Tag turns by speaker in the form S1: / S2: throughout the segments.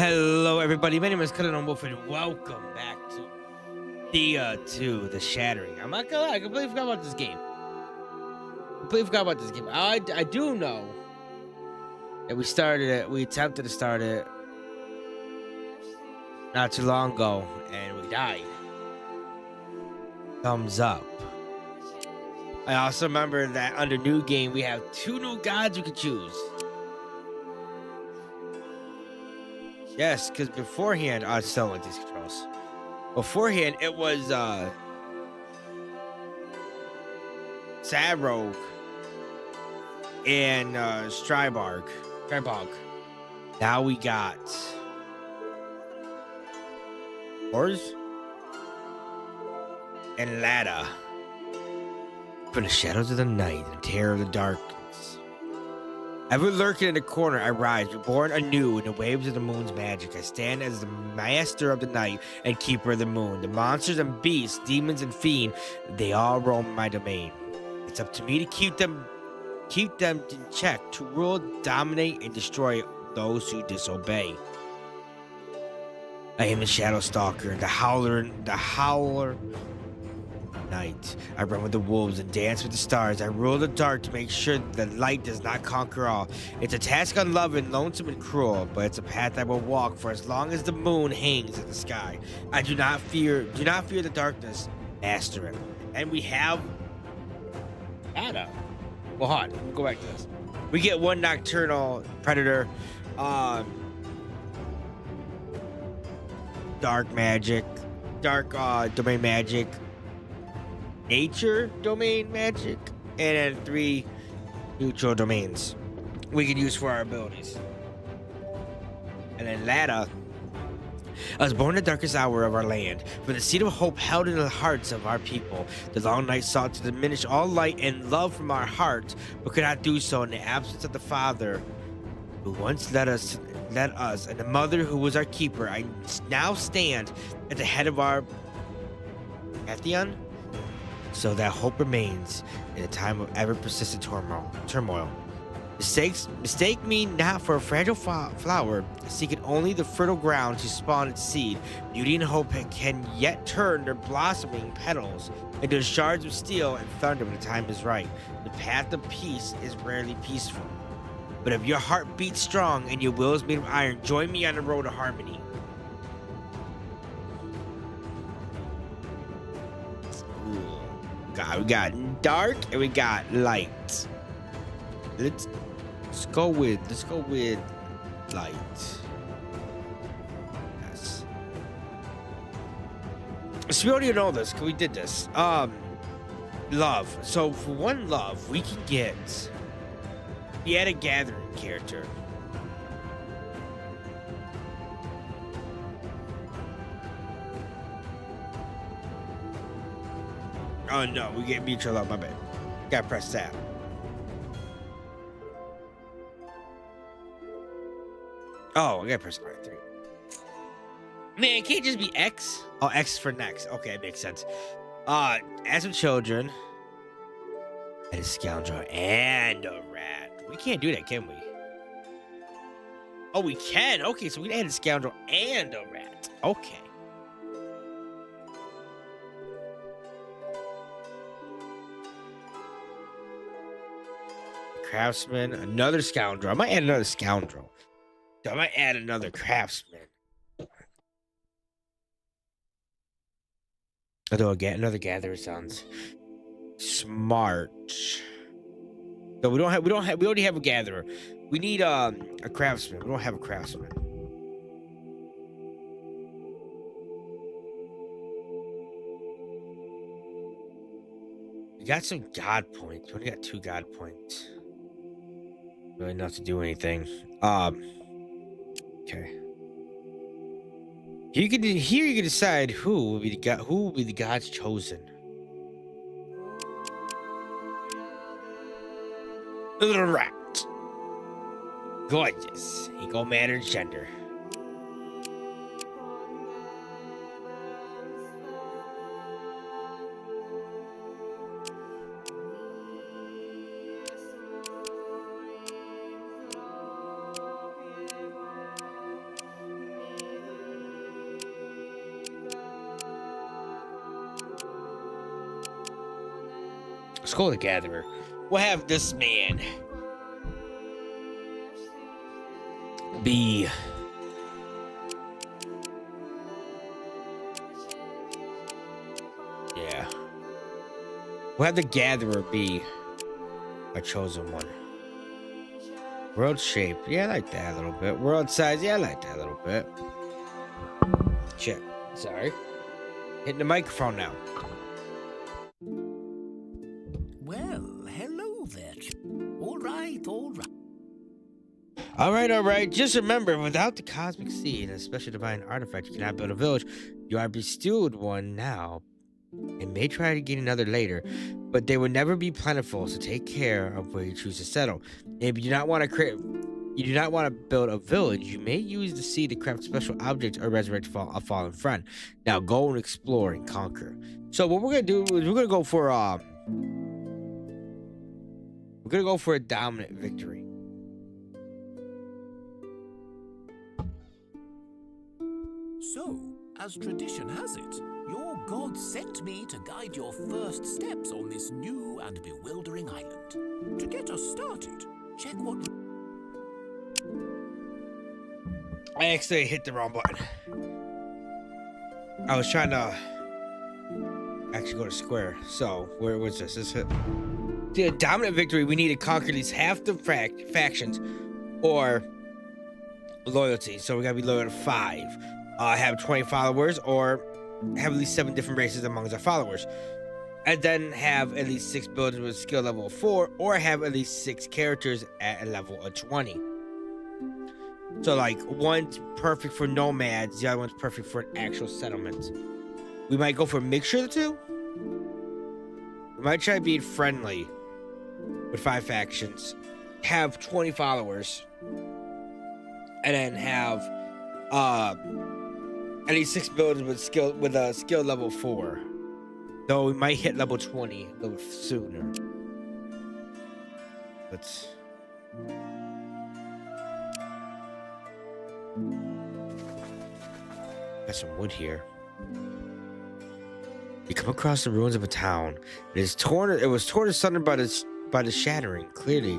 S1: Hello, everybody. My name is Cullen Wolf, and welcome back to Thea 2, The Shattering. I'm not gonna lie, I completely forgot about this game. I do know that we attempted to start it not too long ago, and we died. Thumbs up. I also remember that under new game, we have 2 new gods we could choose. Yes, because beforehand, I still like these controls. Beforehand, it was Sabrog and Strybog. Now we got Horse and Lada. From the shadows of the night and terror of the darkness. Ever lurking in the corner, I rise, reborn anew in the waves of the moon's magic. I stand as the master of the night and keeper of the moon. The monsters and beasts, demons and fiends, they all roam my domain. It's up to me to keep them in check, to rule, dominate, and destroy those who disobey. I am the Shadow Stalker, the Howler night. I run with the wolves and dance with the stars. I rule the dark to make sure the light does not conquer all. It's a task unloving, lonesome, and cruel, but it's a path I will walk for as long as the moon hangs in the sky. I do not fear the darkness, master it. And we have Ada. Well, hold on, let me go back to this. We get 1 nocturnal predator, dark domain magic, nature domain magic, and then 3 neutral domains we can use for our abilities. And then Lada. I was born in the darkest hour of our land, for the seed of hope held in the hearts of our people. The long night sought to diminish all light and love from our hearts, but could not do so in the absence of the Father who once led us, and the Mother who was our keeper. I now stand at the head of our pantheon, so that hope remains in a time of ever-persistent turmoil. Mistake me not for a fragile flower, seeking only the fertile ground to spawn its seed. Beauty and hope can yet turn their blossoming petals into shards of steel and thunder when the time is right. The path of peace is rarely peaceful. But if your heart beats strong and your will is made of iron, join me on the road to harmony. We got dark and we got light. Let's go with light. Yes. So we already know this, because we did this. Love. So for 1 love, we can get the Ada Gathering character. Oh no, we get mutual love, my bad. Gotta press that. Oh, I gotta press R3. Man, it can't just be X. Oh, X for next. Okay, it makes sense. As with children, and a scoundrel and a rat. We can't do that, can we? Oh, we can. Okay, so we add a scoundrel and a rat. Okay. Craftsman, another scoundrel. I might add another scoundrel. I might add another craftsman. Although another gatherer sounds smart. So we already have a gatherer. We need a craftsman. We don't have a craftsman. We got some god points. We only got 2 god points. Really enough to do anything. Okay. Here you can decide who will be the gods chosen. The little rat. Gorgeous. Equal matter gender. Skull the Gatherer. We'll have this man be we'll have the Gatherer be a chosen one. World shape, yeah, I like that a little bit. World size, yeah, I like that a little bit. Shit, sorry. Hitting the microphone now.
S2: Well, hello there. All right.
S1: All right. Just remember, without the cosmic seed and a special divine artifact, you cannot build a village. You are bestowed one now, and may try to gain another later, but they will never be plentiful. So take care of where you choose to settle. And if you do not want to build a village, you may use the seed to craft special objects or resurrect a fallen friend. Now go and explore and conquer. So what we're gonna do is we're gonna go for a dominant victory.
S2: So, as tradition has it, your god sent me to guide your first steps on this new and bewildering island. To get us started, check what...
S1: I actually hit the wrong button. I was trying to actually go to square. So, where was this? This hit. To a dominant victory, we need to conquer these half the factions or loyalty. So, we gotta be loyal to 5. Have 20 followers or have at least 7 different races amongst our followers. And then have at least 6 buildings with skill level of 4 or have at least 6 characters at a level of 20. So like one's perfect for nomads, the other one's perfect for an actual settlement. We might go for a mixture of the two. We might try being friendly with 5 factions, have 20 followers, and then have at least 6 buildings with a skill level 4. Though we might hit level 20 a little sooner. Let's got some wood here. You come across the ruins of a town. It was torn asunder by the shattering, clearly.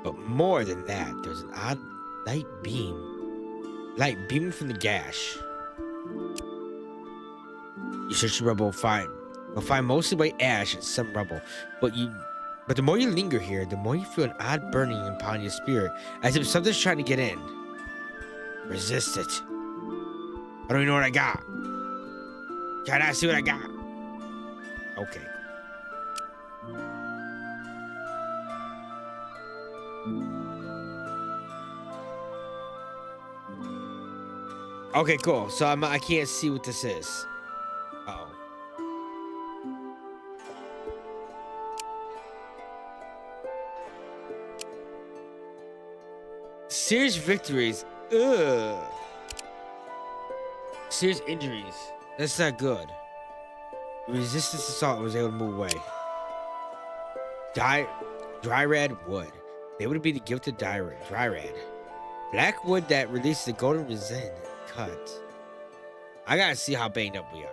S1: But more than that, there's an odd light beaming from the gash. You search the rubble, you'll find mostly white ash and some rubble. But the more you linger here, the more you feel an odd burning upon your spirit, as if something's trying to get in. Resist it. I don't even know what I got. Can I see what I got? Okay. Okay, cool. So I can't see what this is. Uh-oh. Serious victories. Ugh. Serious injuries. That's not good. Resistance assault was able to move away. Dryad wood. They would be the gift of Dryad. Black wood that releases the golden resin cut. I gotta see how banged up we are.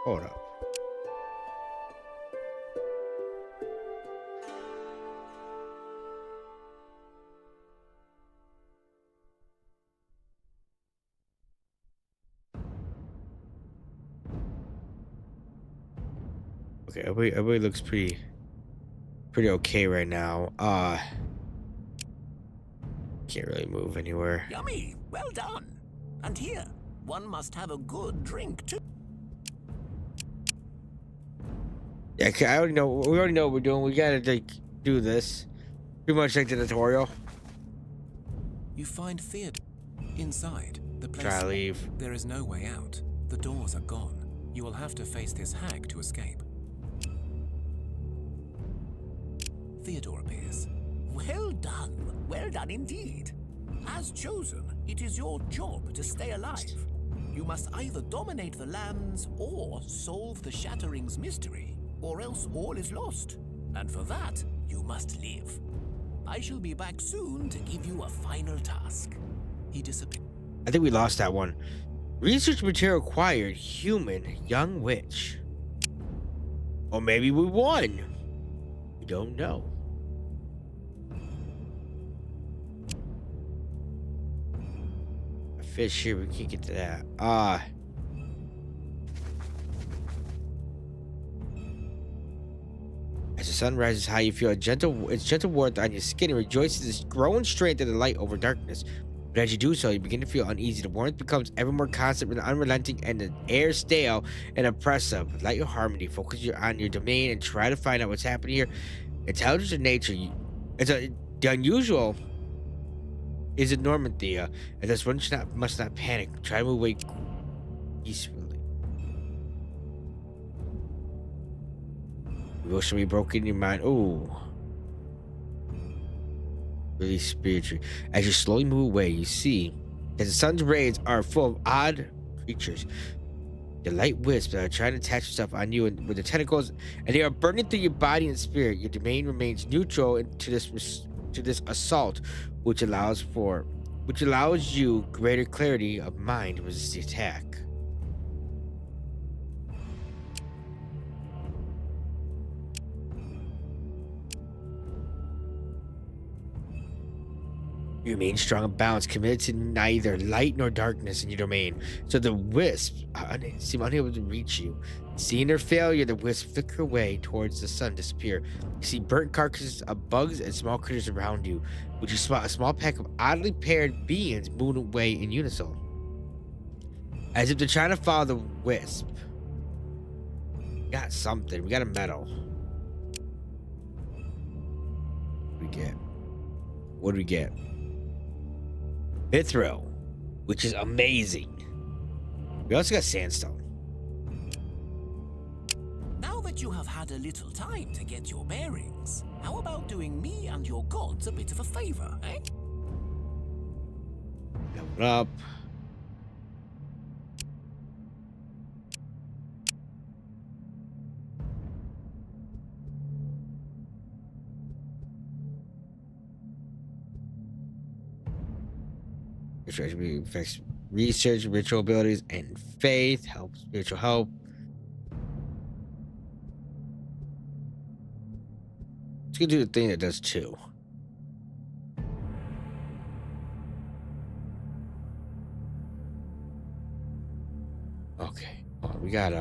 S1: Hold up. Okay, everybody looks pretty okay right now. Can't really move anywhere.
S2: Yummy! Well done! And here, one must have a good drink too.
S1: Yeah, we already know what we're doing. We gotta like do this. Pretty much like the tutorial.
S2: You find Thea inside the place.
S1: Try to leave.
S2: There is no way out. The doors are gone. You will have to face this hag to escape. Theodore appears. Well done indeed. As chosen, it is your job to stay alive. You must either dominate the lands or solve the Shattering's mystery, or else all is lost. And for that, you must live. I shall be back soon to give you a final task. he disappeared.
S1: I think we lost that one. Research material acquired. Human. Young witch. Or maybe we won. We don't know. A fish here. We can't get to that. As the sun rises high, you feel its gentle warmth on your skin and rejoices its growing strength in the light over darkness. But as you do so, you begin to feel uneasy. The warmth becomes ever more constant and unrelenting, and the air stale and oppressive. Light your harmony, focus on your domain, and try to find out what's happening here. Intelligence of nature. The unusual is a normal, Thea, and thus one must not panic. Try to move away peacefully. Emotionally broken in your mind. Oh. Really spiritual. As you slowly move away, you see that the sun's rays are full of odd creatures. The light wisps that are trying to attach themselves on you with the tentacles, and they are burning through your body and spirit. Your domain remains neutral to this assault, which allows you greater clarity of mind to resist the attack. You remain strong and balanced, committed to neither light nor darkness in your domain, so the wisps seem unable to reach you. Seeing their failure, the wisps flicker away towards the sun, disappear. You see burnt carcasses of bugs and small critters around you, but you spot a small pack of oddly paired beings moving away in unison, as if they're trying to follow the wisp. We got something. We got a medal. What do we get? Mithril, which is amazing. We also got sandstone.
S2: Now that you have had a little time to get your bearings, how about doing me and your gods a bit of a favor, eh?
S1: Level up. Affects research, ritual abilities, and faith. Helps spiritual help. Let's go do the thing that does 2. Okay. Well, we got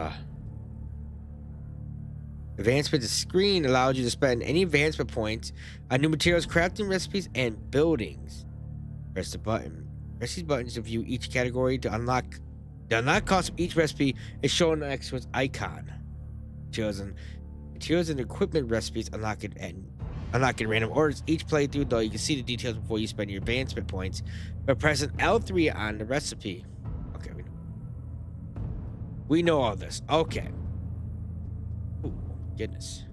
S1: advancement. The screen allows you to spend any advancement points on new materials, crafting recipes, and buildings. Press the button. Press these buttons to view each category. To unlock the unlock cost of each recipe is shown next to its icon. Materials and equipment recipes unlock in random orders each playthrough, though you can see the details before you spend your advancement points by pressing L3 on the recipe. Okay, we know all this. Okay. Ooh, goodness.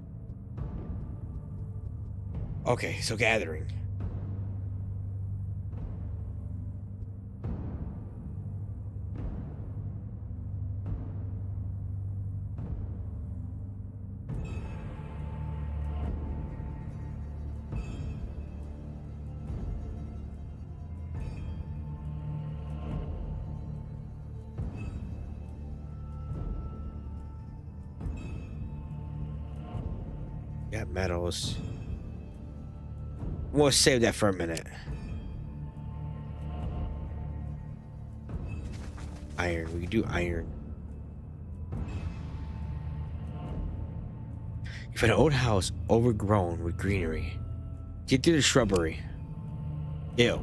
S1: Okay, so gathering. Got metals. We'll save that for a minute. Iron. We can do iron. You find an old house overgrown with greenery. Get through the shrubbery. Ew.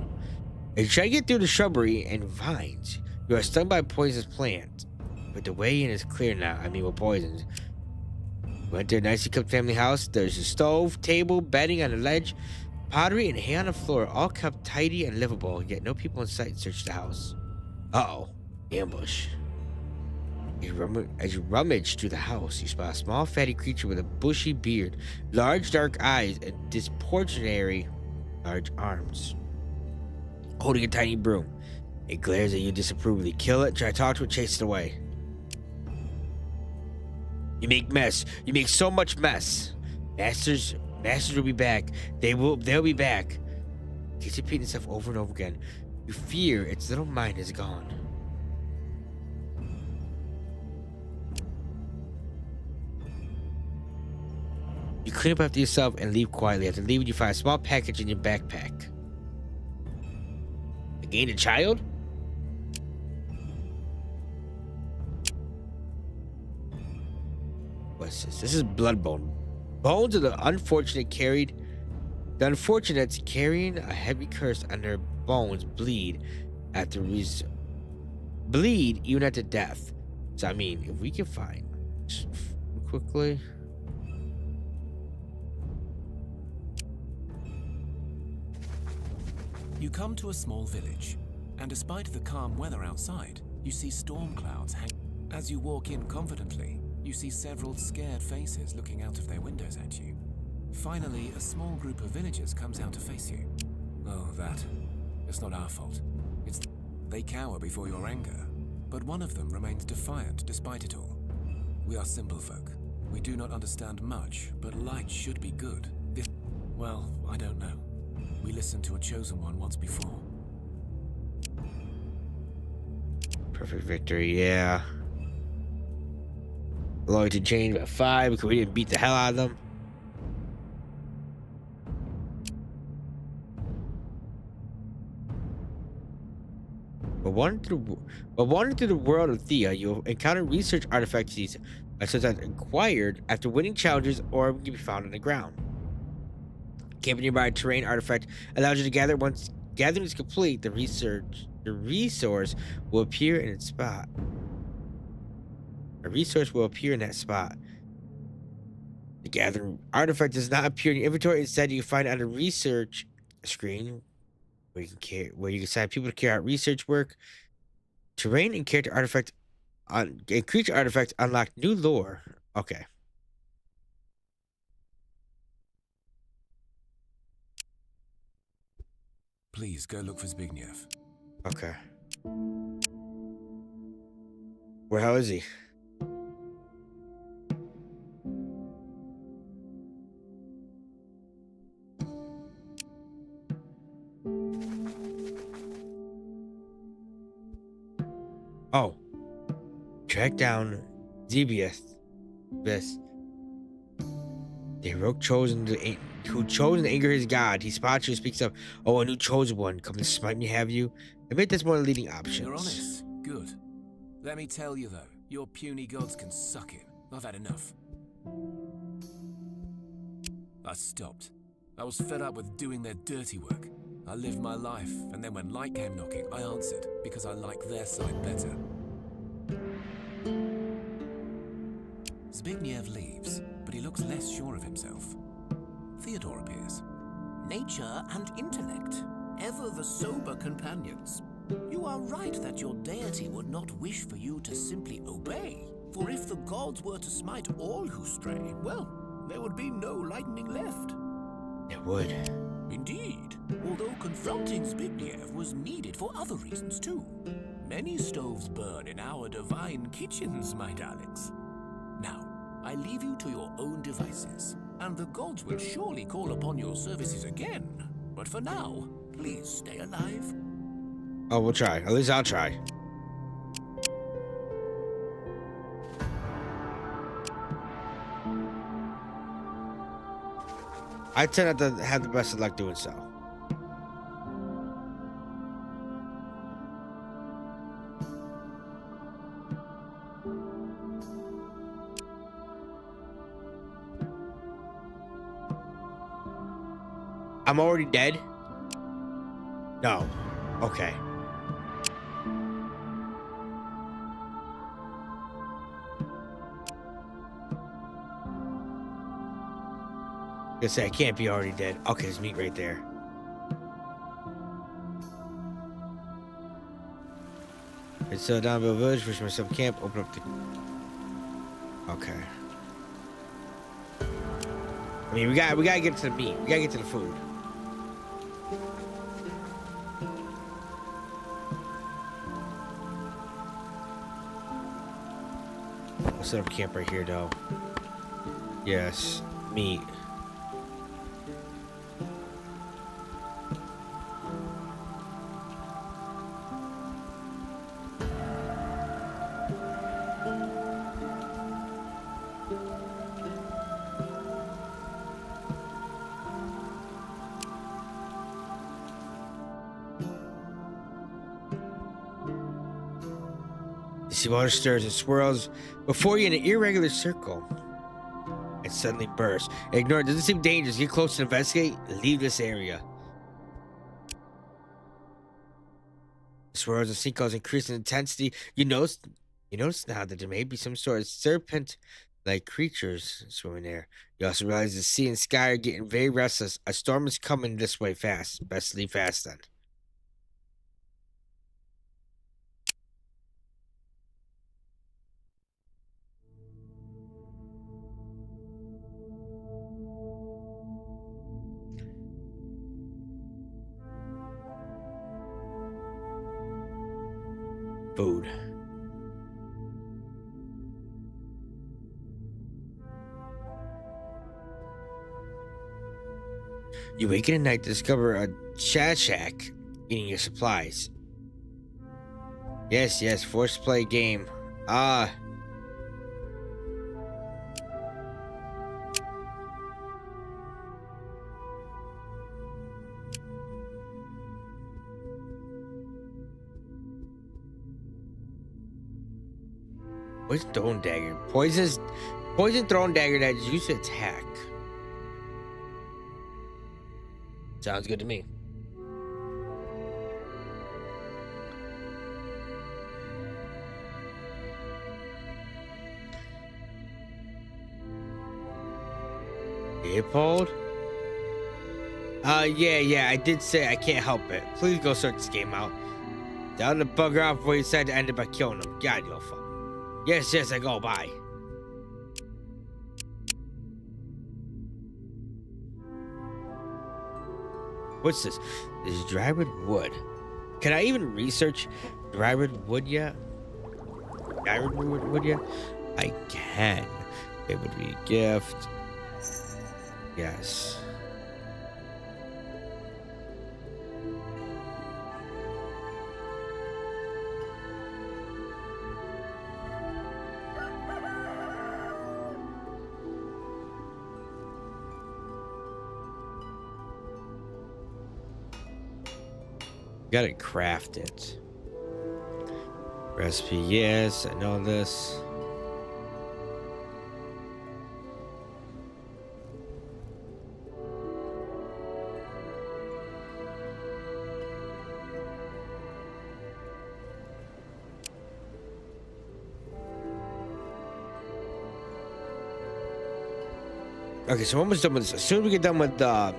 S1: As you try to get through the shrubbery and vines, you are stung by a poisonous plant. But the way in is clear now. I mean, with poisons. You enter a nicely kept family house. There's a stove, table, bedding on the ledge, pottery, and hay on the floor, all kept tidy and livable, yet no people in sight. Search the house. Uh-oh. Ambush. As you rummage through the house, you spot a small fatty creature with a bushy beard, large dark eyes, and disproportionately large arms. Holding a tiny broom. It glares at you disapprovingly. Kill it, try to talk to it, chase it away. You make mess. You make so much mess. Masters will be back. They'll be back. Keeps repeating itself over and over again. You fear its little mind is gone. You clean up after yourself and leave quietly. After leaving, you find a small package in your backpack. I gained a child? What's this? This is blood bone. Bones of the unfortunates carrying a heavy curse on their bones bleed bleed even after death. So I mean, if we can find quickly.
S2: You come to a small village, and despite the calm weather outside, you see storm clouds hang. As you walk in confidently, you see several scared faces looking out of their windows at you. Finally, a small group of villagers comes out to face you. Oh, that. It's not our fault. They cower before your anger, but one of them remains defiant despite it all. We are simple folk. We do not understand much, but light should be good. Well, I don't know. We listened to a chosen one once before.
S1: Perfect victory, yeah. Loyalty changed by 5 because we didn't beat the hell out of them. But wandering through the world of Thea, you'll encounter research artifacts such as acquired after winning challenges or can be found on the ground. Camping nearby a terrain artifact allows you to gather. Once gathering is complete, the resource will appear in its spot. A resource will appear in that spot. The gathering artifact does not appear in your inventory. Instead, you can find it on the research screen where you can assign people to carry out research work. Terrain and character artifact and creature artifacts unlock new lore. Okay.
S2: Please go look for Zbigniew.
S1: Okay. Where hell is he? Oh. Track down Zebius. This. The heroic chosen who chose to anger his god. He spots you and speaks up. Oh, a new chosen one. Come to smite me, have you? Admit that's one of the leading options.
S2: You're honest. Good. Let me tell you though, your puny gods can suck it. I've had enough. I stopped. I was fed up with doing their dirty work. I lived my life, and then when light came knocking, I answered, because I like their side better. Zbigniew leaves, but he looks less sure of himself. Theodore appears. Nature and intellect, ever the sober companions. You are right that your deity would not wish for you to simply obey. For if the gods were to smite all who stray, well, there would be no lightning left.
S1: It would.
S2: Indeed, although confronting Zbigniew was needed for other reasons too. Many stoves burn in our divine kitchens, my darlings. Now, I leave you to your own devices, and the gods will surely call upon your services again. But for now, please stay alive.
S1: Oh, we'll try. At least I'll try. I tend not to have the best of luck doing so. I'm already dead? No. Okay. I say I can't be already dead. Okay, there's meat right there. It's so down to a village, push myself camp, open up the. Okay. I mean, we gotta get to the meat. We gotta get to the food. We'll set up camp right here, though. Yes, meat. You see water stirs and swirls before you in an irregular circle. It suddenly bursts. Ignore it. Doesn't seem dangerous. Get close to investigate. Leave this area. The swirls and sinkholes increase in intensity. You notice now that there may be some sort of serpent-like creatures swimming there. You also realize the sea and sky are getting very restless. A storm is coming this way fast. Best leave fast then. Food. You wake in at night to discover a shack eating your supplies. Yes, forced play game. Ah. Poison thrown dagger. Poison thrown dagger that is used to attack. Sounds good to me. Leopold? Yeah, I did say I can't help it. Please go sort this game out. Tell him to bugger off before you decide to end it by killing him. God, you'll fuck. Yes, I go, bye. What's this? This is drywood wood. Can I even research drywood wood yet? Drywood wood yet? I can. It would be a gift. Yes. Gotta craft it. Recipe, yes, I know this. Okay, so we're almost done with this. As soon as we get done with the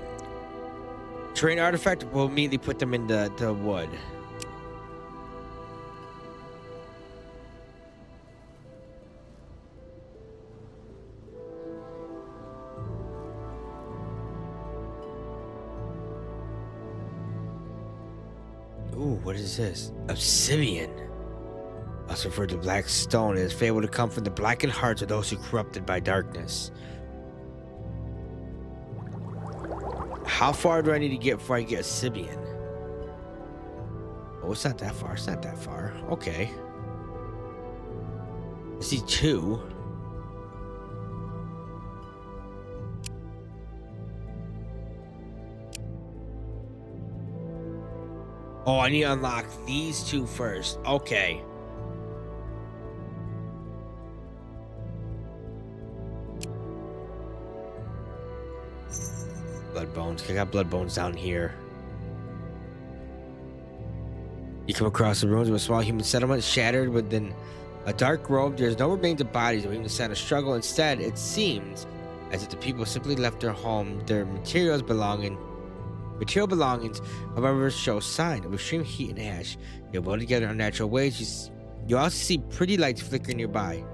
S1: terrain artifact, we'll immediately put them in the wood. Ooh, what is this? Obsidian. Also referred to black stone. It is fabled to come from the blackened hearts of those who corrupted by darkness. How far do I need to get before I get obsidian? Oh, it's not that far. It's not that far. Okay. I see 2. Oh, I need to unlock these 2 first. Okay. Blood bones. I got blood bones down here. You come across the ruins of a small human settlement shattered within a dark robe. There's no remains of bodies or even a sign of struggle. Instead, it seems as if the people simply left their home. Their material belongings, however, show sign of extreme heat and ash. They boil together in unnatural ways. You also see pretty lights flickering nearby.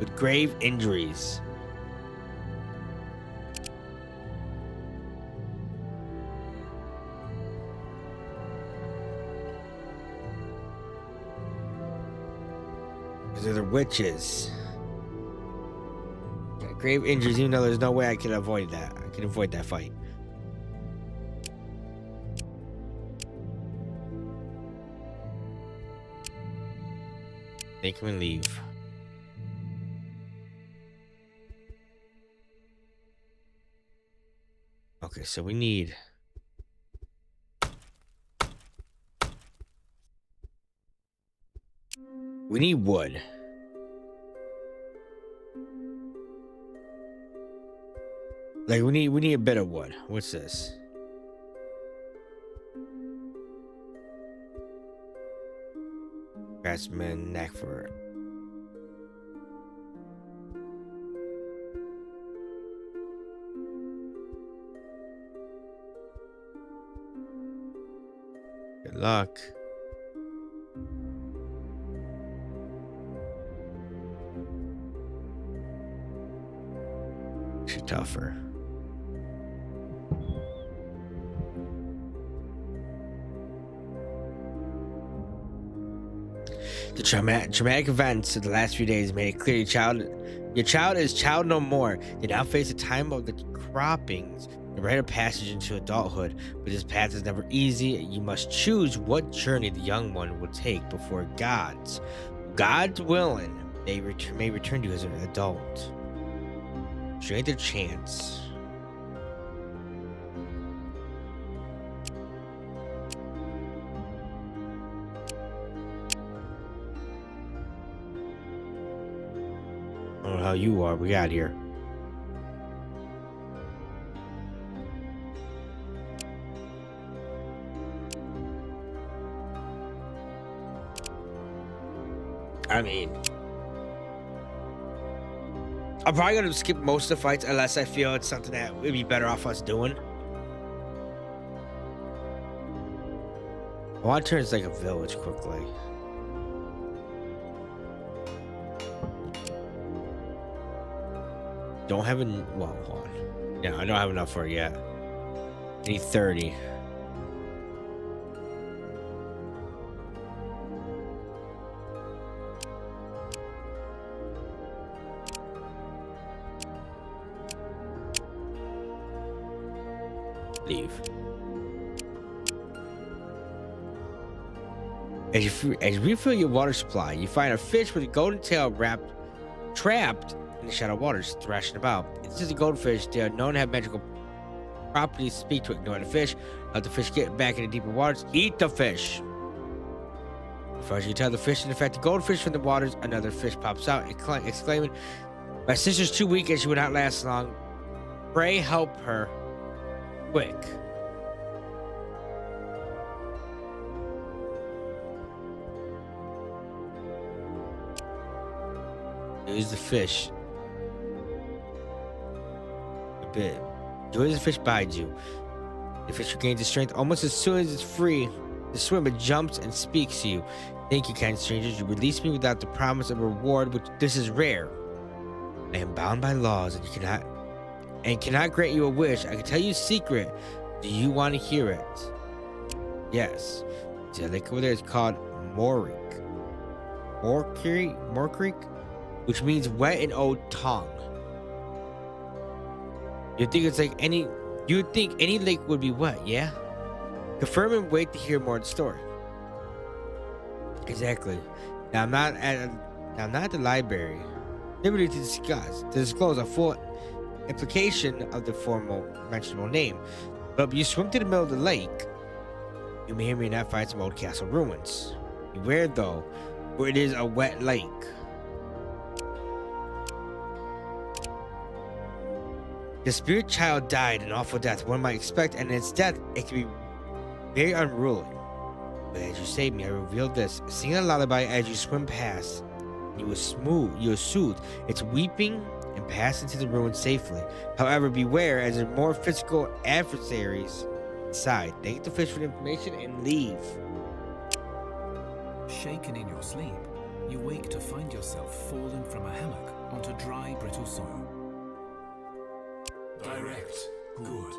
S1: With grave injuries. Because they're the witches. Grave injuries, even though there's no way I can avoid that. I can avoid that fight. Make him leave. Okay, so we need... We need wood. Like, we need a bit of wood. What's this? Craftsman, knack for it. Good luck. She's tougher. The traumatic events of the last few days made it clear your child is child no more. They now face a time of the croppings, the rite of passage into adulthood. But this path is never easy. You must choose what journey the young one will take before God's willing, they may return to you as an adult. Straight their chance. I don't know how you are. We got here. I mean, I'm probably gonna skip most of the fights unless I feel it's something that would be better off us doing. I want to turn this like a village quickly. Don't have well, hold on. Yeah, I don't have enough for it yet. I need 30. Leave. As you refill your water supply, you find a fish with a golden tail trapped in the shallow waters, thrashing about. This is a goldfish. They are known to have magical properties. Speak to ignore the fish. Let the fish get back into deeper waters. Eat the fish. As far as you can tell, the fish is in fact a goldfish from the waters. Another fish pops out, exclaiming, "My sister's too weak and she will not last long. Pray help her quick." Use the fish. A bit. Do as the fish bides you. The fish regains its strength almost as soon as it's free to swim. It jumps and speaks to you. "Thank you, kind strangers. You released me without the promise of reward, which this is rare. I am bound by laws and cannot grant you a wish. I can tell you a secret. Do you want to hear it?" Yes. See that lake over there? It's called Morik. Creek, which means wet in old tongue. You would think any lake would be wet, yeah? Confirm and wait to hear more of the story. Exactly. Now I'm not at the library. Liberty to disclose a full implication of the formal mentionable name. But if you swim to the middle of the lake, you may or may not find some old castle ruins. Beware though, for it is a wet lake. The spirit child died an awful death one might expect, and in its death it can be very unruly. But as you saved me, I revealed this. Sing a lullaby as you swim past. You will soothe its weeping and pass into the ruins safely. However, beware as there are more physical adversaries inside. Thank the fish for the information and leave.
S2: Shaken in your sleep, you wake to find yourself fallen from a hammock onto dry, brittle soil.
S3: Direct. Good.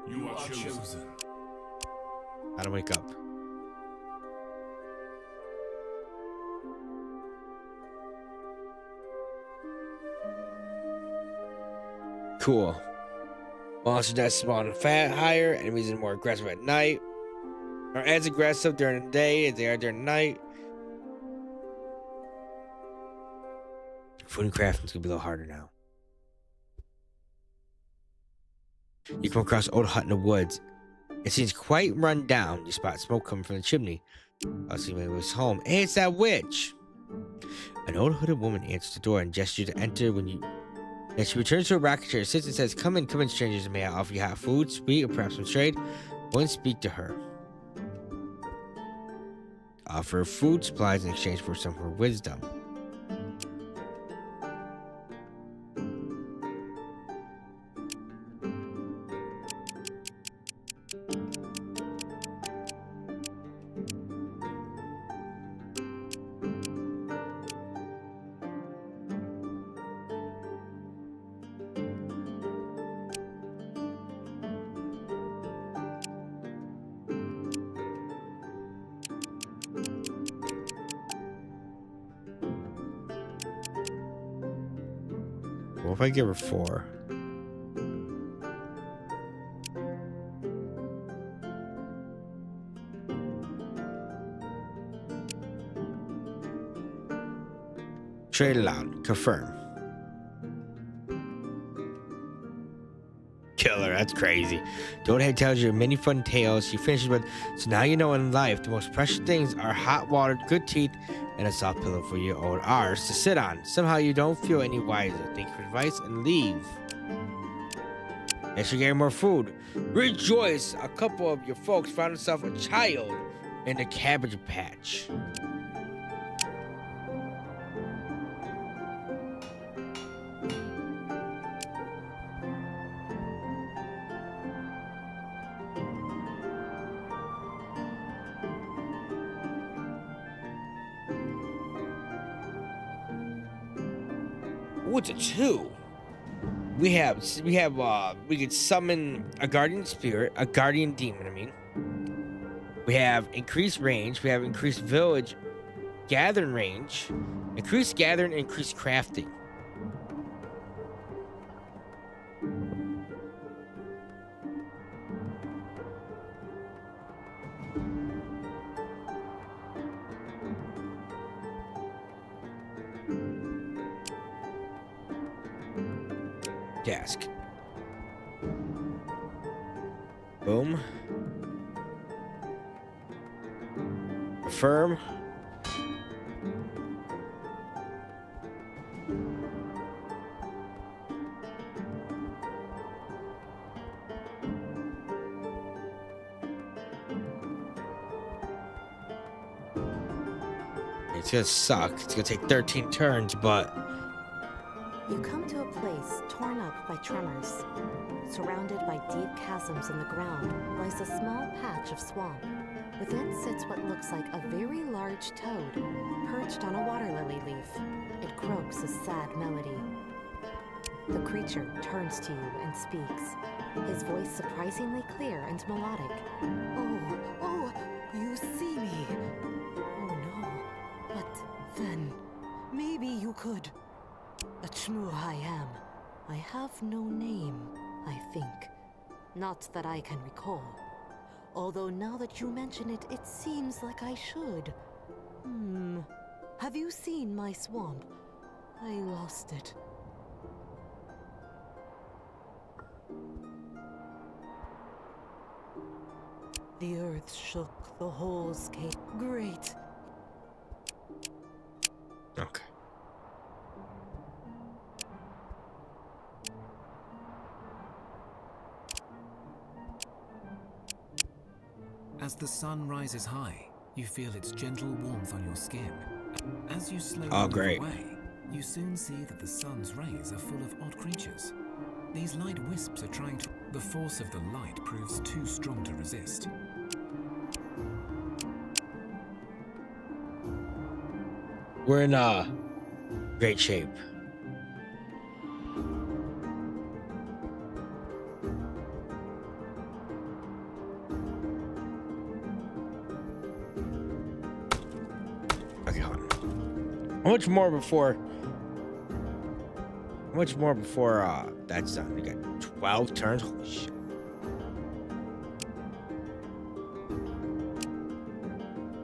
S3: You are chosen.
S1: How to wake up. Cool. Monster that spawn higher, enemies are more aggressive at night. Are as aggressive during the day as they are during the night. Food and crafting's gonna be a little harder now. You come across an old hut in the woods. It seems quite run down. You spot smoke coming from the chimney. I was thinking it was home. Hey, it's that witch! An old hooded woman answers the door and gestures to enter when you. Then she returns to her rocking chair, sits and says, come in, strangers. May I offer you hot food, sweet, or perhaps some trade? Go and speak to her. Offer food supplies in exchange for some of her wisdom. What if I give her 4? Trade allowed. Confirm. Killer, that's crazy. The old hag tells you many fun tales. She finishes with, so now you know in life the most precious things are hot water, good teeth, and a soft pillow for your old arse to sit on. Somehow you don't feel any wiser. Thank you for advice and leave. And she gave more food. Rejoice! A couple of your folks found themselves a child in the cabbage patch. What's a 2? We could summon a guardian spirit, a guardian demon, I mean. We have increased range, we have increased village gathering range, increased gathering, increased crafting. Task. Boom. Affirm. It's gonna suck. It's gonna take 13 turns, but
S4: You come to a place torn up by tremors. Surrounded by deep chasms in the ground lies a small patch of swamp. Within sits what looks like a very large toad, perched on a water lily leaf. It croaks a sad melody. The creature turns to you and speaks, his voice surprisingly clear and melodic. Oh, you see me. Oh no, but then, maybe you could. A Chmu I am. I have no name, I think. Not that I can recall. Although now that you mention it, it seems like I should. Have you seen my swamp? I lost it. The earth shook, the holes came. Great.
S1: okay.
S2: As the sun rises high, you feel its gentle warmth on your skin. As you slowly
S1: Oh,
S2: move
S1: great.
S2: away, you soon see that the sun's rays are full of odd creatures. These light wisps are trying to... The force of the light proves too strong to resist.
S1: We're in great shape. Okay, hold on. How much more before that's done? We got 12 turns. Holy shit.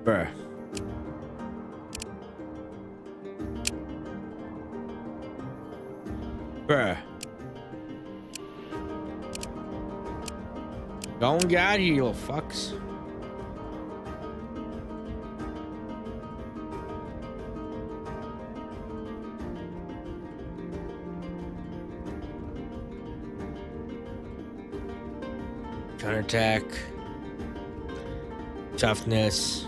S1: Bruh. Bruh. Don't get out of here, you little fucks. Counterattack. Toughness.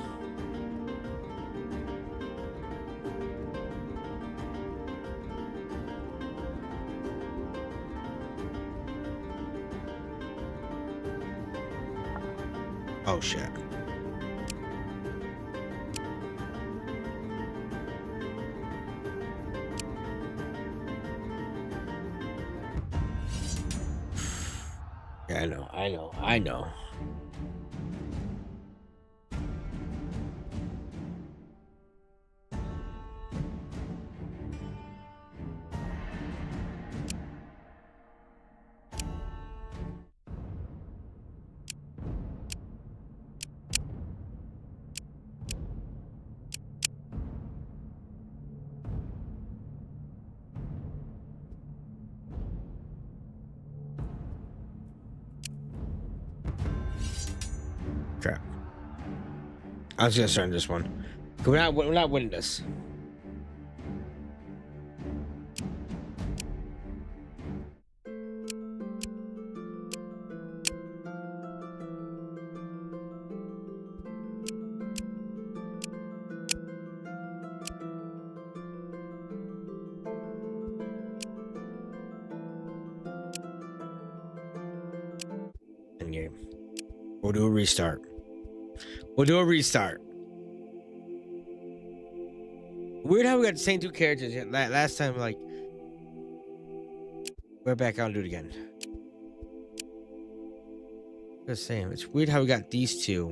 S1: Oh shit. Yeah, I know. Crap. I was gonna start this one. We're not winning this. End game. We'll do a restart. Weird how we got the same two characters. Last time, like, we're back out and do it again. Just saying, it's weird how we got these two,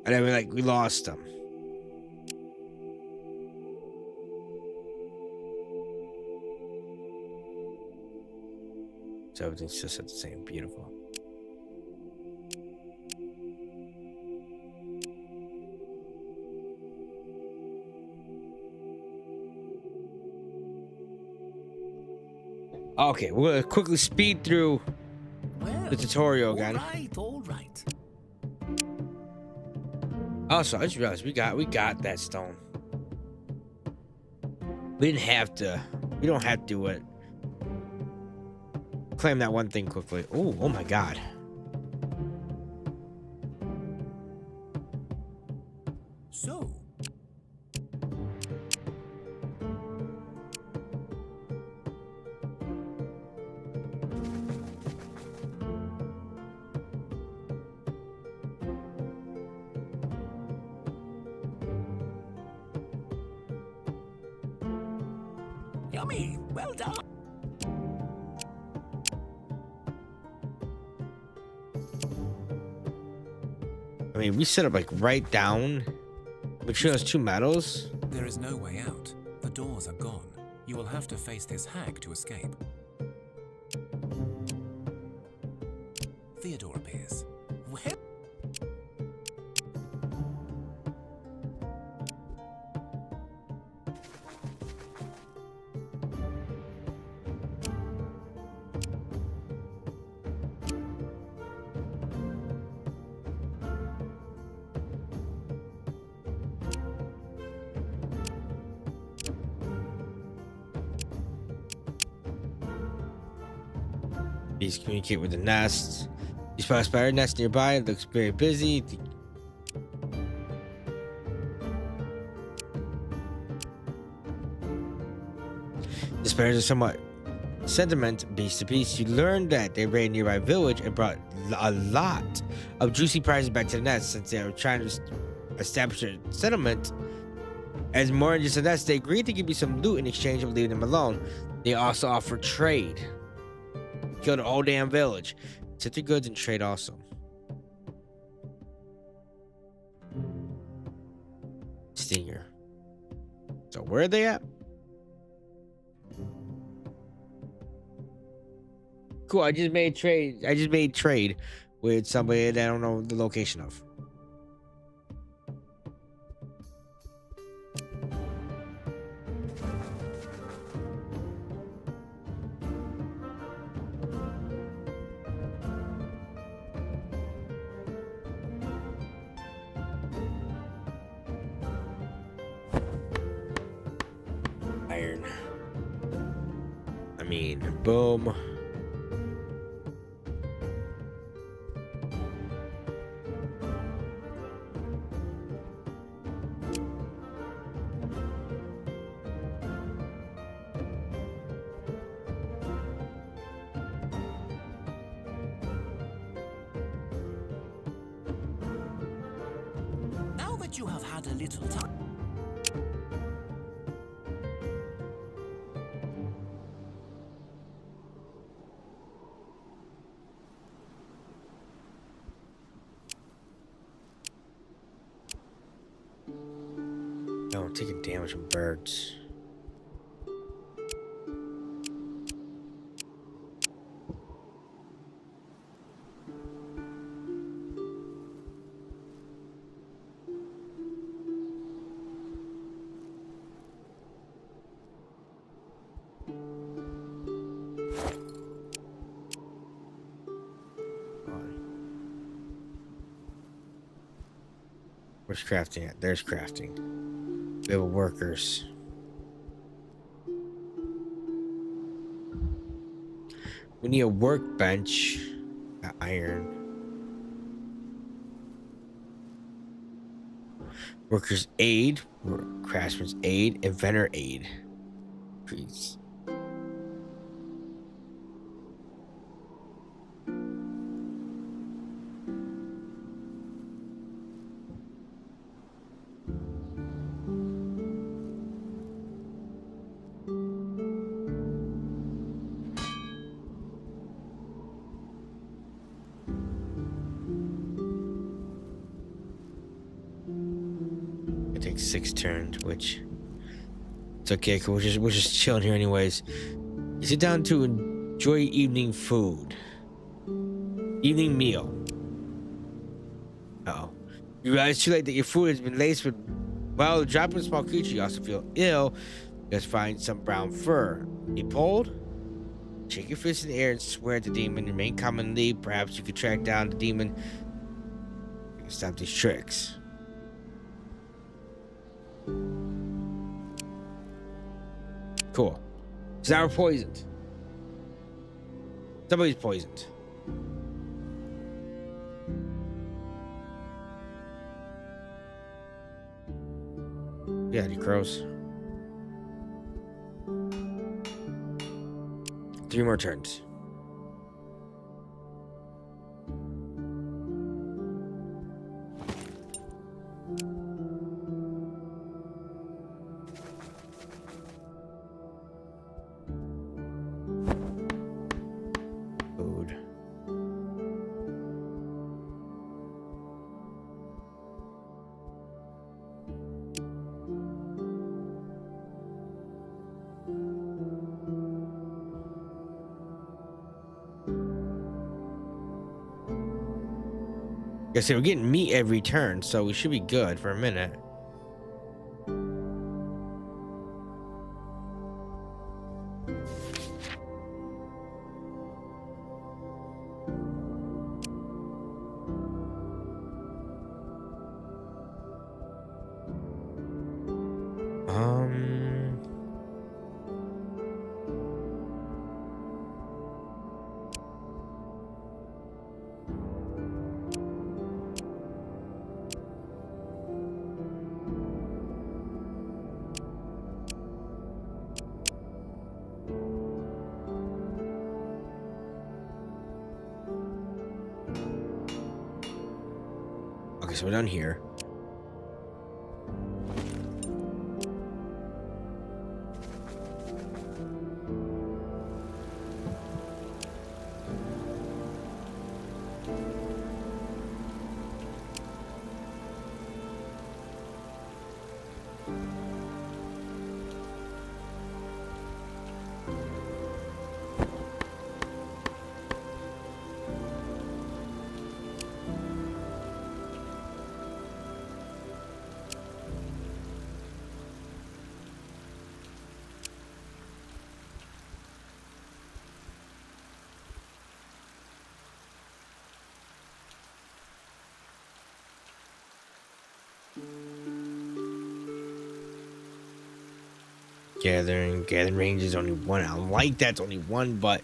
S1: and then we lost them. So everything's just the same. Beautiful. Okay, we're gonna quickly speed through the tutorial again.
S2: All right.
S1: Also, I just realized we got that stone. We didn't have to. We don't have to do it. Claim that one thing quickly. Oh my god.
S2: So, yummy. Well done.
S1: I mean, we set up like right down between those two metals.
S5: There is no way out. The doors are gone. You will have to face this hag to escape. Theodore appears.
S2: Well,
S1: These communicate with the nest. You spot a spider nest nearby. It looks very busy. The spiders are somewhat sentiment piece to piece. You learn that they raided a nearby village and brought a lot of juicy prizes back to the nest since they were trying to establish a settlement. As more than just a nest, they agreed to give you some loot in exchange of leaving them alone. They also offer trade. Kill the whole damn village. Set their goods and trade also. Stinger. So where are they at? Cool. I just made trade with somebody that I don't know the location of. Iron. I mean, boom.
S2: Now that you have had a little time.
S1: No, I'm taking damage from birds. Where's crafting at? There's crafting. We have workers. We need a workbench. Got iron. Workers aid. Craftsman's aid. Inventor aid. Please. It takes 6 turns, which it's okay, cause we're just chilling here anyways. You sit down to enjoy evening food. Evening meal. Uh-oh. You realize too late that your food has been laced with, well, dropping a small creature. You also feel ill. Just find some brown fur. Be pulled? Shake your fist in the air and swear at the demon. Remain calm and leave. Perhaps you could track down the demon. You can stop these tricks. Cool. So now we're poisoned. Somebody's poisoned. Yeah, you crows. 3 more turns. Food. I say we're getting meat every turn, so we should be good for a minute. Okay, so we're done here. Gathering range is only one. I like that's only one, but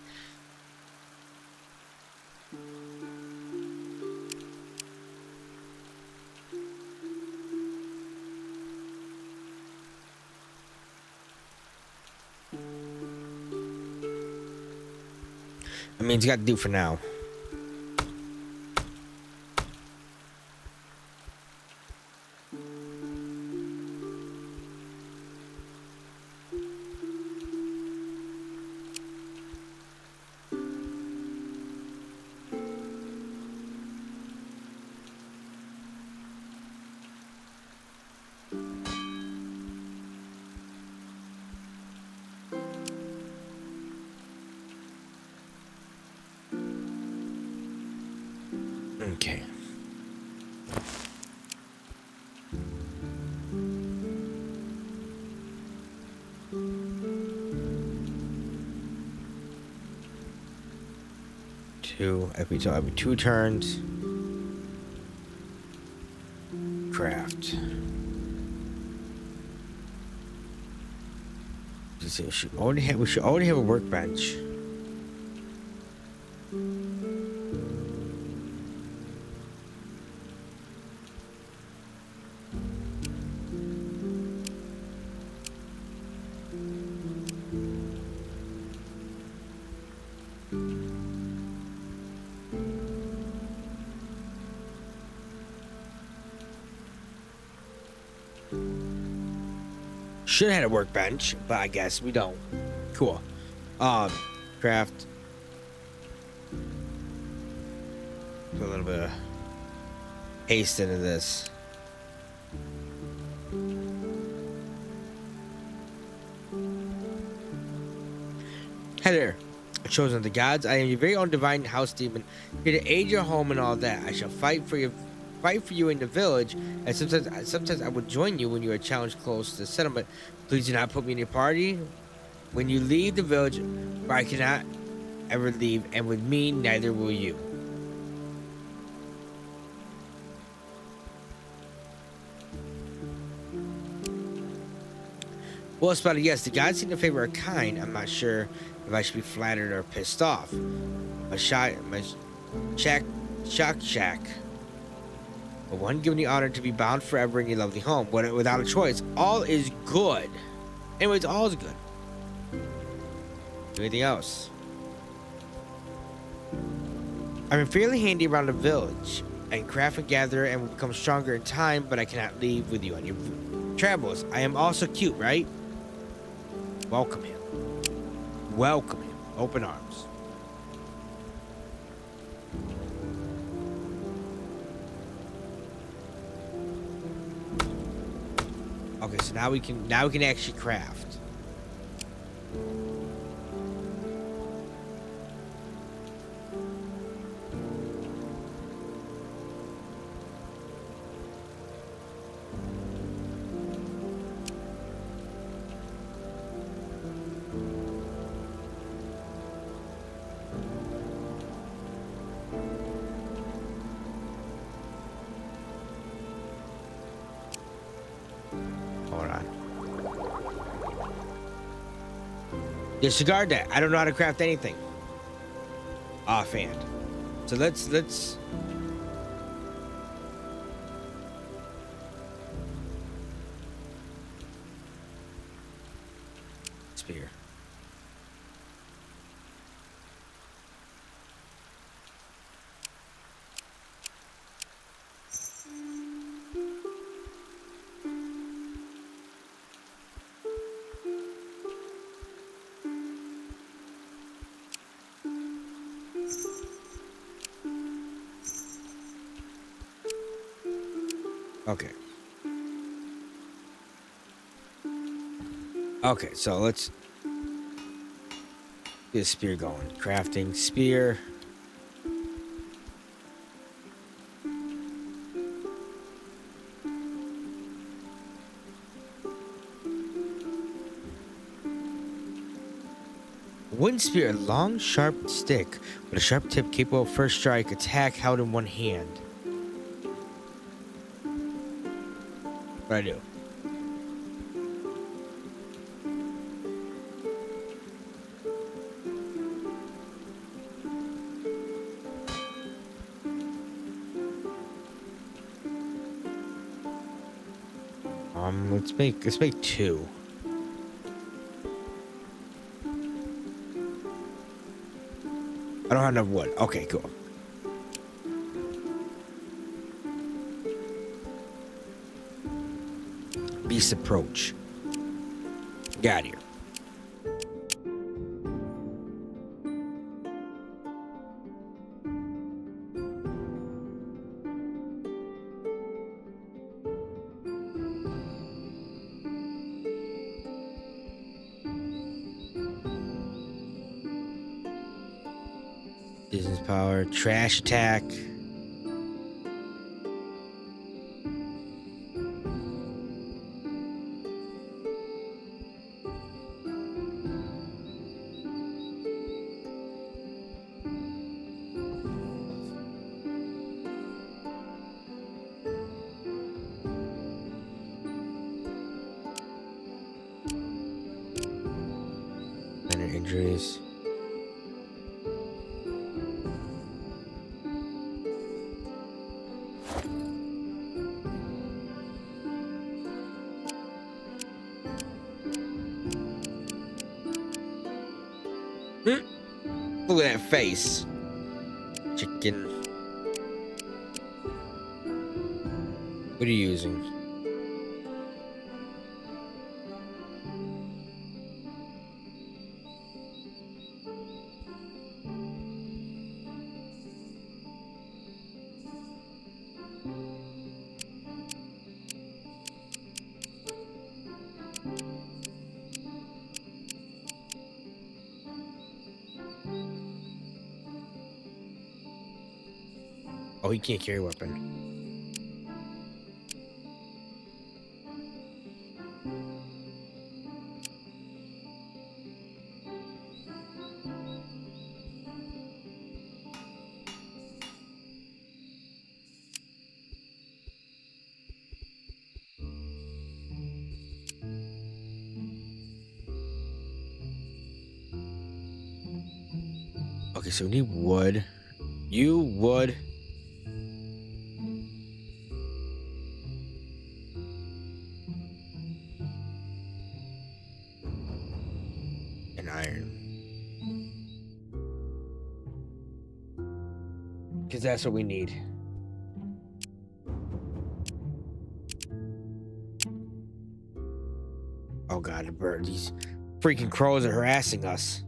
S1: I mean, it's got to do for now. Okay. Every 2 turns. Craft. We should already have a workbench. Should have had a workbench, but I guess we don't. Cool. Craft. Put a little bit of haste into this. Hey there, chosen of the gods. I am your very own divine house demon, here to aid your home and all that. I shall fight for you in the village, and sometimes I will join you when you are challenged close to the settlement. Please do not put me in your party when you leave the village, for I cannot ever leave, and with me neither will you. Well, spotted. Yes, the gods seem to favor a kind. I'm not sure if I should be flattered or pissed off. My shack. But one given the honor to be bound forever in your lovely home, without a choice. All is good. Anyways, all is good. Anything else? I've been fairly handy around the village. I can craft and gather and will become stronger in time, but I cannot leave with you on your travels. I am also cute, right? Welcome him. Welcome him. Open arms. Okay, so now we can actually craft. Disregard that. I don't know how to craft anything. Offhand. So let's spear. Okay. Okay, so let's get a spear going. Crafting spear. Wooden spear, a long, sharp stick with a sharp tip capable of first strike attack held in one hand. What do I do? Let's make 2. I don't have enough wood. Okay, cool. Beast approach. Get out of here. Business power, trash attack. Minor injuries. Look at that face. Chicken. What are you using? Oh, he can't carry a weapon. Okay, so we need wood. You, wood. And iron. Because that's what we need. Oh god, the bird. These freaking crows are harassing us.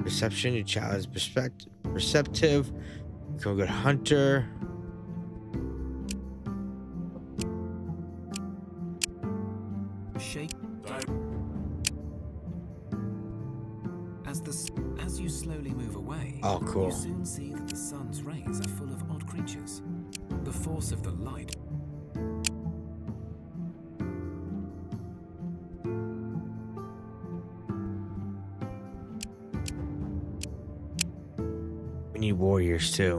S1: Perception, your child is perceptive. Become a good hunter.
S5: Shake. As you slowly move away,
S1: Oh, cool.
S5: you soon see that the sun's rays are full of odd creatures. The force of the light
S1: We need warriors too.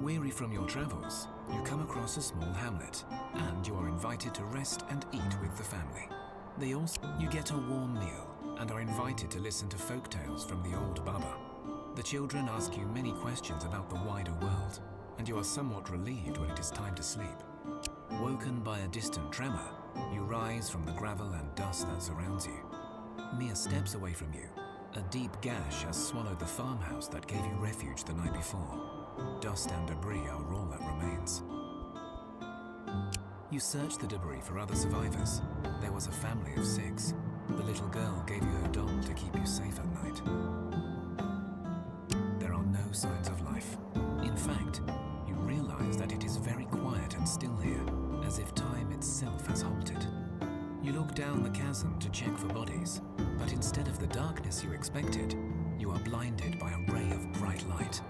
S5: Weary from your travels, you come across a small hamlet, and you are invited to rest and eat with the family. You get a warm meal and are invited to listen to folk tales from the old Baba. The children ask you many questions about the wider world, and you are somewhat relieved when it is time to sleep. Woken by a distant tremor, you rise from the gravel and dust that surrounds you. Mere steps away from you, a deep gash has swallowed the farmhouse that gave you refuge the night before. Dust and debris are all that remains. You search the debris for other survivors. There was a family of 6. The little girl gave you her doll to keep you safe at night. There are no signs of life. In fact, you realize that it is very quiet and still here, as if time itself has halted. You look down the chasm to check for bodies. gaze, but instead of the darkness you expected, you are blinded by a ray of bright light.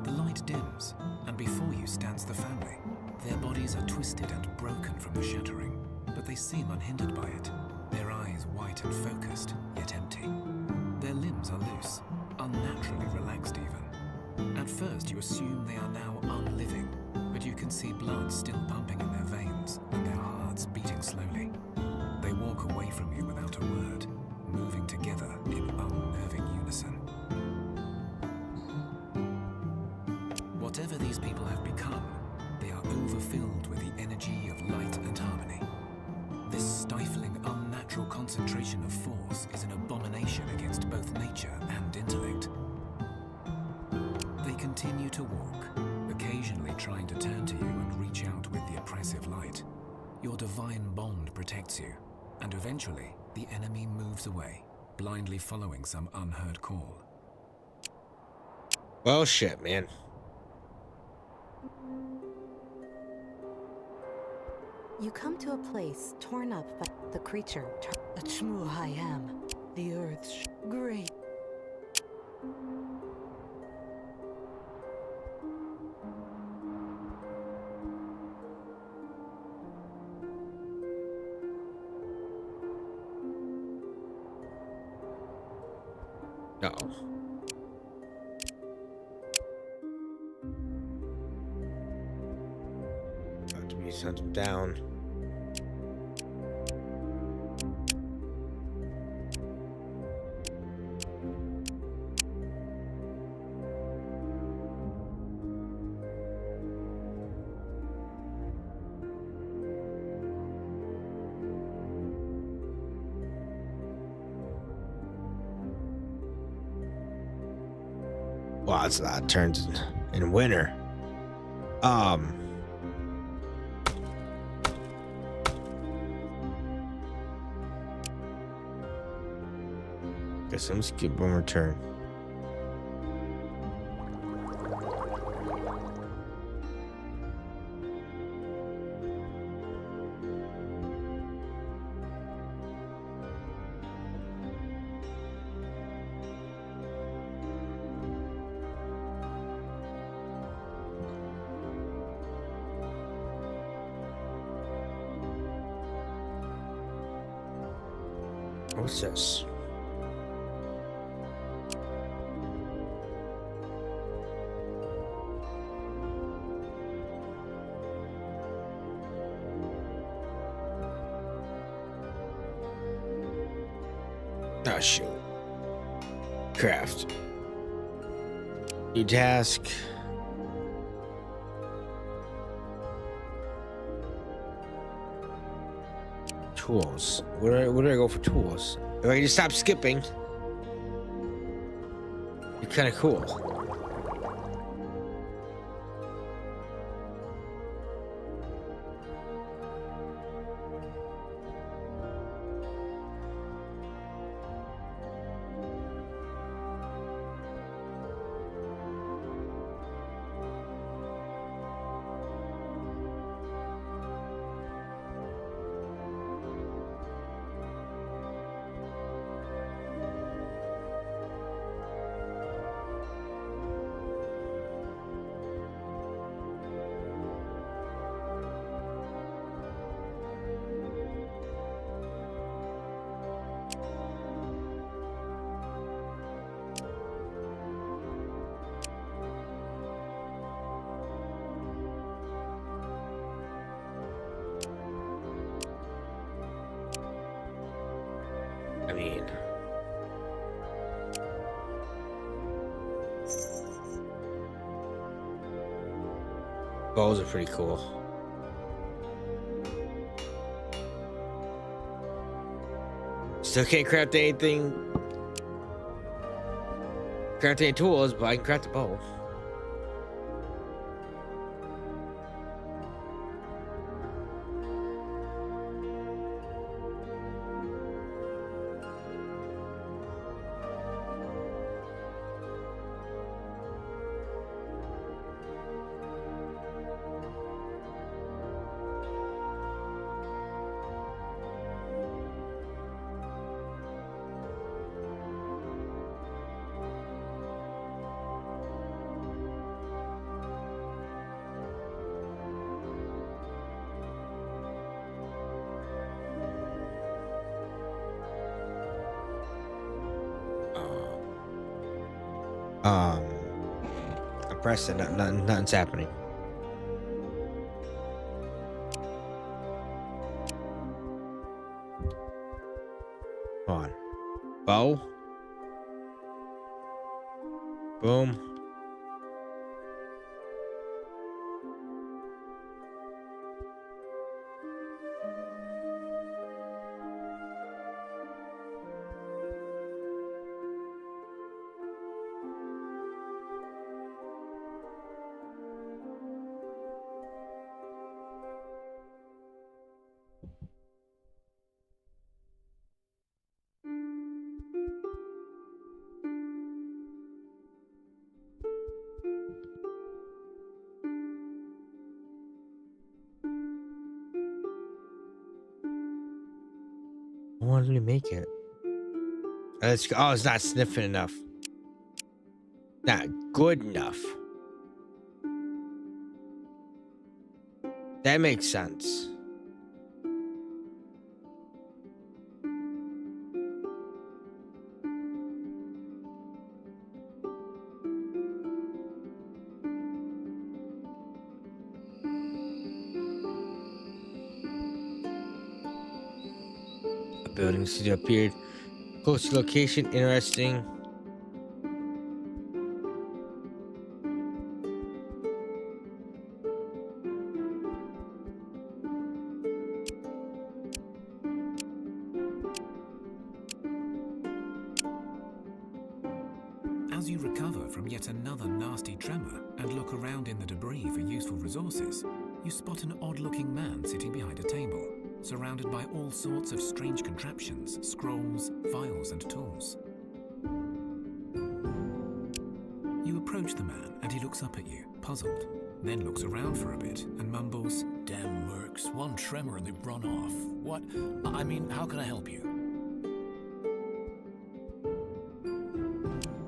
S5: The light dims, and before you stands the family. Their bodies are twisted and broken from the shattering, but they seem unhindered by it, their eyes white and focused, yet empty. Their limbs are loose, unnaturally relaxed even. At first you assume they are now unliving, but you can see blood still pumping in their veins and their hearts beating slowly. They walk away from you without a word, moving together in unnerving unison. Whatever these people have become, they are overfilled with the energy of light and harmony. This stifling, unnatural concentration of force is an abomination against both nature and intellect. They continue to walk, occasionally trying to turn to you and reach out with the oppressive light. Your divine bond protects you, and eventually the enemy moves away, blindly following some unheard call.
S1: Well, shit, man.
S4: You come to a place torn up by the creature. Achmu I am. The earth's great.
S1: No. Have to be sent him down. Wow, it's a lot of turns in winter. Guess I'm skip one more turn. What's this? Oh, shoot. Craft. New task. Tools. Where do I go for tools? If I can just stop skipping, it's kind of cool. I mean, bows are pretty cool. Still can't craft anything. Craft any tools, but I can craft a bow. I'm pressing. Nothing's happening. Come on. Bow. Boom. Why did we make it? Let's go. Oh, it's not sniffing enough. Not good enough. That makes sense. A building studio appeared. Close to location, interesting.
S5: As you recover from yet another nasty tremor and look around in the debris for useful resources, you spot an odd-looking man sitting behind a table, surrounded by all sorts of strange contraptions, scrolls, files, and tools. You approach the man and he looks up at you, puzzled, then looks around for a bit and mumbles,
S2: Damn mercs, one tremor and they've run off. What? I mean, how can I help you?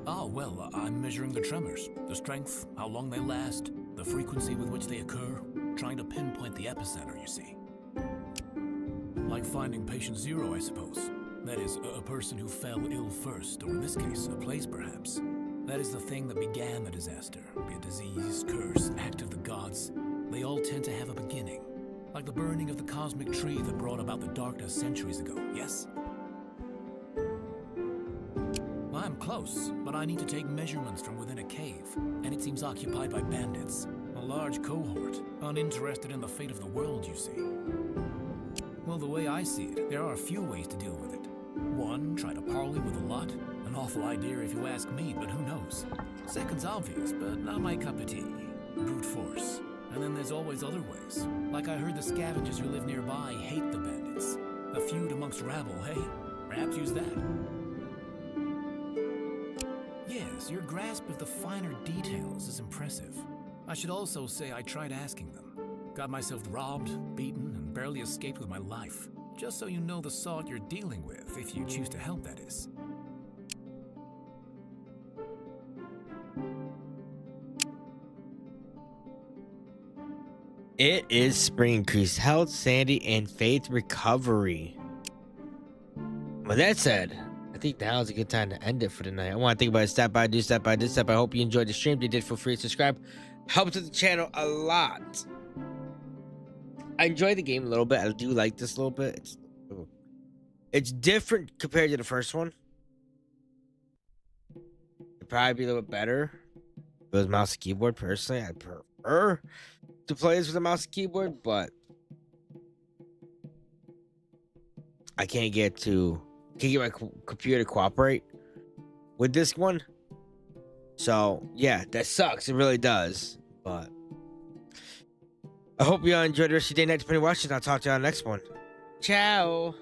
S2: Oh, well, I'm measuring the tremors. The strength, how long they last, the frequency with which they occur. Trying to pinpoint the epicenter, you see. Like finding patient zero, I suppose. That is, a person who fell ill first, or in this case, a place perhaps. That is the thing that began the disaster. Be it disease, curse, act of the gods. They all tend to have a beginning. Like the burning of the cosmic tree that brought about the darkness centuries ago, yes? I'm close, but I need to take measurements from within a cave, and it seems occupied by bandits. A large cohort, uninterested in the fate of the world, you see. Well, the way I see it, there are a few ways to deal with it. One, try to parley with the lot. An awful idea if you ask me, but who knows? Second's obvious, but not my cup of tea. Brute force. And then there's always other ways. Like I heard the scavengers who live nearby hate the bandits. A feud amongst rabble, hey? Perhaps use that. Yes, your grasp of the finer details is impressive. I should also say I tried asking them. Got myself robbed, beaten, and barely escaped with my life. Just so you know the sort you're dealing with, if you choose to help, that is.
S1: It is spring. Increased health, sanity, and faith recovery. With that said, I think now is a good time to end it for tonight. I want to think about it step by step by step. I hope you enjoyed the stream. If you did, feel free to subscribe. Helps with the channel a lot. I enjoy the game a little bit. I do like this a little bit. It's different compared to the first one. It'd probably be a little bit better. If it was mouse and keyboard, personally, I prefer to play this with a mouse and keyboard, but I can't get my computer to cooperate with this one. So yeah, that sucks. It really does. But I hope you all enjoyed the rest of your day, night, depending on watching. I'll talk to you on the next one. Ciao.